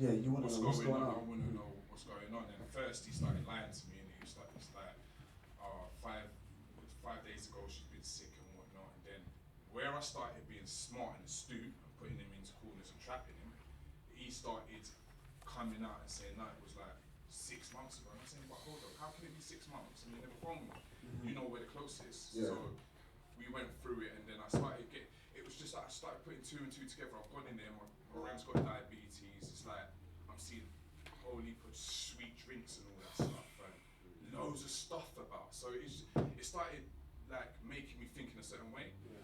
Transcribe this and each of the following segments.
Yeah, you want to know what's going I on. want to know what's going on. And first he started lying to me, and he's like, oh, 5 days ago she's been sick and whatnot. And then where I started being smart and astute and putting him into corners and trapping him, he started coming out and saying, no, it was like 6 months ago. And I'm saying, but hold on, how can it be 6 months? And you never phoned me. You know where the closest. Yeah. So we went through it, and then I started getting. It was just like I started putting two and two together. I've gone in there. My Ram's got diabetes. It's like I'm seeing a whole heap of sweet drinks and all that stuff, and loads of stuff about. So it started like making me think in a certain way. Yeah.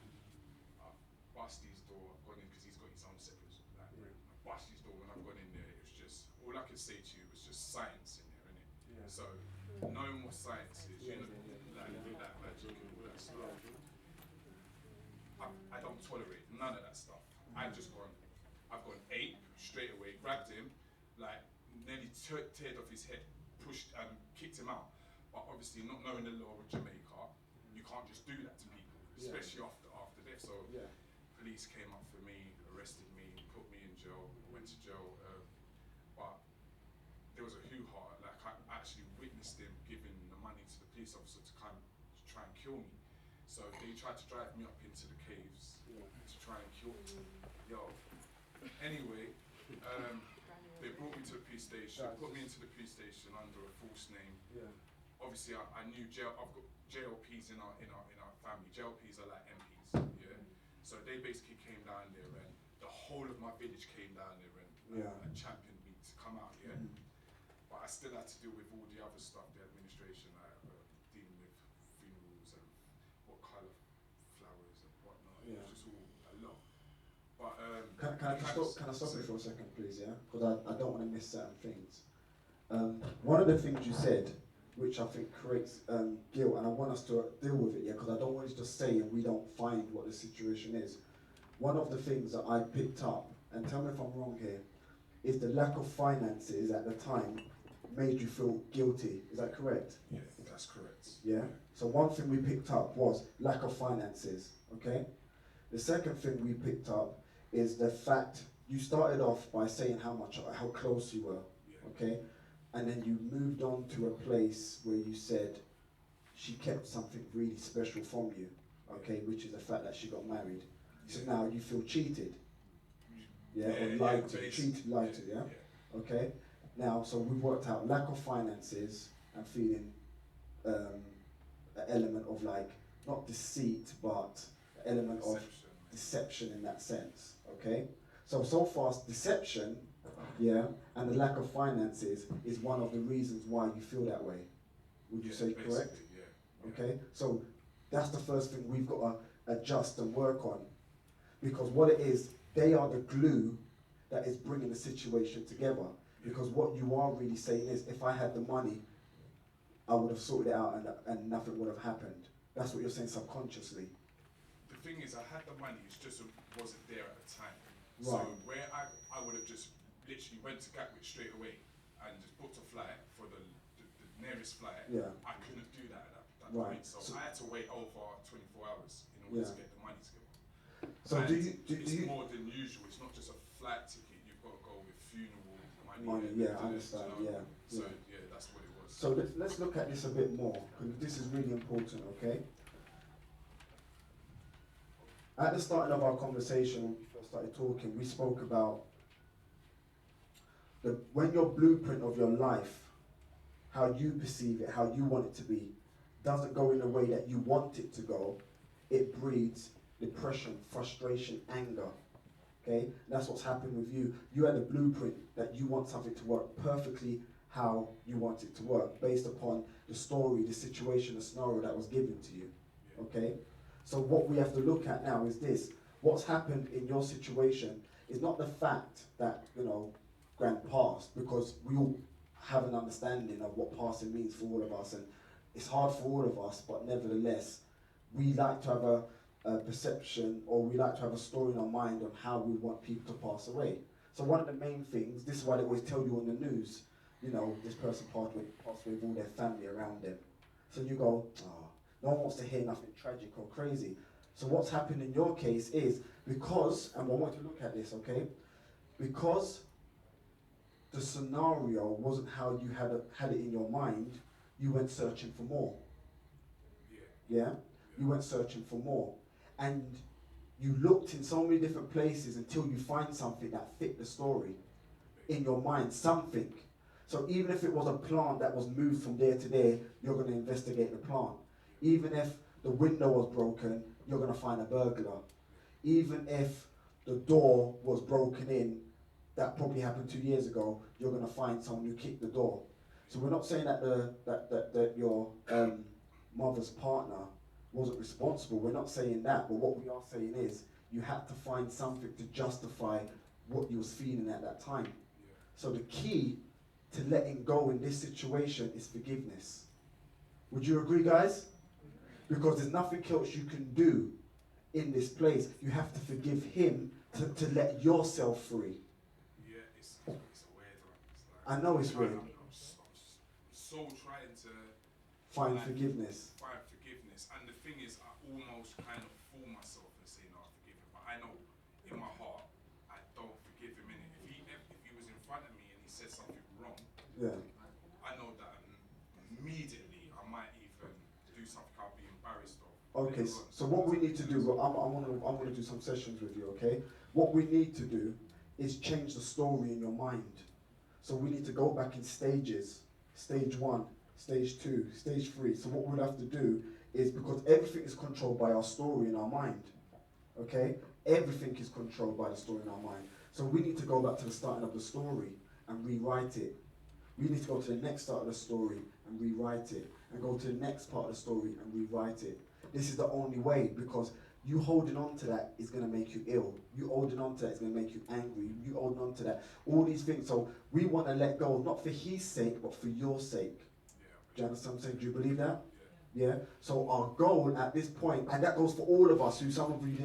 I bust his door. I've gone in because he's got his own separate. Like, Yeah. I bust his door when I've gone in there. It was just all I could say to you was just science in there, innit? Yeah. So knowing what science is, you know, like that magic and all that stuff. I don't tolerate none of that stuff. I've gone ape straight away, grabbed him, like nearly teared off his head, kicked him out. But obviously, not knowing the law of Jamaica, you can't just do that to people, especially after death. So Yeah. police came up for me, arrested me, put me in jail, went to jail. But there was a hoo-ha. Like I actually witnessed him giving the money to the police officer to try and kill me. So they tried to drive me up into the caves to try and kill me. Yo. Anyway, they brought me to the police station, put me into the police station under a false name. Yeah. Obviously, I knew I've got JLPs in our family. JLPs are like MPs, yeah. So they basically came down there, and the whole of my village came down there and championed me to come out, yeah. But I still had to deal with all the other stuff, the administration, like dealing with funerals and what colour flowers and whatnot. It was just all a lot. But Can I stop you for a second, please? Yeah, because I don't want to miss certain things. One of the things you said, which I think creates guilt, and I want us to deal with it, yeah, because I don't want to just say and we don't find what the situation is. One of the things that I picked up, and tell me if I'm wrong here, is the lack of finances at the time made you feel guilty. Is that correct? Yeah, that's correct. Yeah. So one thing we picked up was lack of finances. Okay. The second thing we picked up is the fact you started off by saying how close you were. Yeah. Okay. And then you moved on to a place where you said she kept something really special from you. Okay, which is the fact that she got married. So now you feel cheated. Yeah, or lied to, cheated, lied to, yeah? Okay. Now, so we've worked out lack of finances and feeling an element of like, not deceit, but an element of deception in that sense, okay? So far, deception, yeah, and the lack of finances is one of the reasons why you feel that way. Would you say correct? Yeah. Okay, so that's the first thing we've got to adjust and work on. Because what it is, they are the glue that is bringing the situation together. Because what you are really saying is, if I had the money, I would have sorted it out and nothing would have happened. That's what you're saying subconsciously. The thing is, I had the money, it just wasn't there at the time. Right. So where I would have just literally went to Gatwick straight away and just booked a flight for the nearest flight. Yeah. I couldn't do that at that Right. point. So I had to wait over 24 hours in order to get the money together. So and do you it's more than usual. It's not just a flight ticket. You've got to go with funeral money. Yeah, I understand. You know? Yeah. So yeah, that's what it was. So let's look at this a bit more, because this is really important. Okay. At the start of our conversation, when we first started talking, we spoke about when your blueprint of your life, how you perceive it, how you want it to be, doesn't go in the way that you want it to go, it breeds depression, frustration, anger. Okay? That's what's happened with you. You had a blueprint that you want something to work perfectly how you want it to work, based upon the story, the situation, the scenario that was given to you. Okay? So what we have to look at now is this. What's happened in your situation is not the fact that, Gran passed, because we all have an understanding of what passing means for all of us, and it's hard for all of us, but nevertheless, we like to have a perception, or we like to have a story in our mind on how we want people to pass away. So one of the main things, this is why they always tell you on the news, this person passed away with all their family around them. So you go, no one wants to hear nothing tragic or crazy. So what's happened in your case is, because, and I want to look at this, okay? Because the scenario wasn't how you had it in your mind, you went searching for more. Yeah? You went searching for more. And you looked in so many different places until you find something that fit the story in your mind, something. So even if it was a plant that was moved from there to there, you're going to investigate the plant. Even if the window was broken, you're going to find a burglar. Even if the door was broken in, that probably happened 2 years ago, you're going to find someone who kicked the door. So we're not saying that that your mother's partner wasn't responsible. We're not saying that, but what we are saying is you had to find something to justify what you was feeling at that time. So the key to letting go in this situation is forgiveness. Would you agree, guys? Because there's nothing else you can do in this place. You have to forgive him to let yourself free. Yeah, it's a weird one. It's I know it's weird. I'm so trying to Find forgiveness. Find forgiveness. And the thing is, I almost kind of fool myself and say, no, I forgive him. But I know in my heart, I don't forgive him. In it. If he was in front of me and he said something wrong, Yeah. I know that immediately I might even do something I'll be embarrassed of. Okay, so what we need to do, well, I'm gonna do some sessions with you, okay? What we need to do is change the story in your mind. So we need to go back in stages. Stage 1, stage 2, stage 3. So what we'll have to do is, because everything is controlled by our story in our mind, okay? Everything is controlled by the story in our mind. So we need to go back to the starting of the story and rewrite it. We need to go to the next part of the story and rewrite it, and go to the next part of the story and rewrite it. This is the only way, because you holding on to that is going to make you ill. You holding on to that is going to make you angry. You holding on to that, all these things. So we want to let go, not for his sake, but for your sake. Do you understand what I'm saying? Do you believe that? Yeah. So our goal at this point, and that goes for all of us, who some of you